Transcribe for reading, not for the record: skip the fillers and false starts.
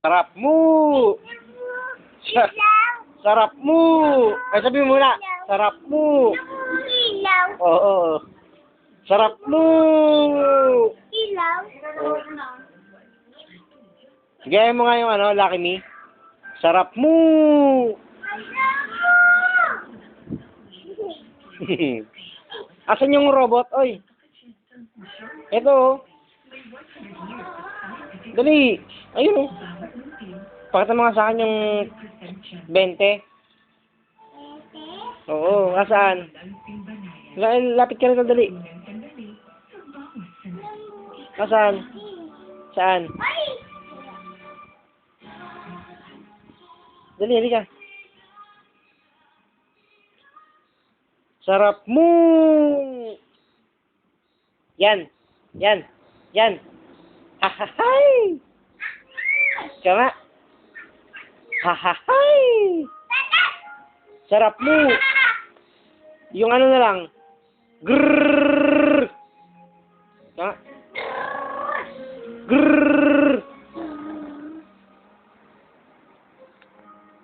Sarap mo! Sarap mo! Ay, sabi mo muna. Sarap mo! Ilaw. Oo. Sarap mo! Ilaw. Gaya mo nga yung ano, Lucky Me. Sarap mo! Asan yung robot? Oy! Ito oh. Dali! Ayun oh. Pakita mo nga sa akin yung 20. Oo, asaan? Lapit ka rito, dali. Asaan? Saan? Dali, dali ka. Sarap mo! Yan. Yan. Yan. Hahahay! Kama. Hahahay! Sarap mo! Yung ano na lang. Grrrr!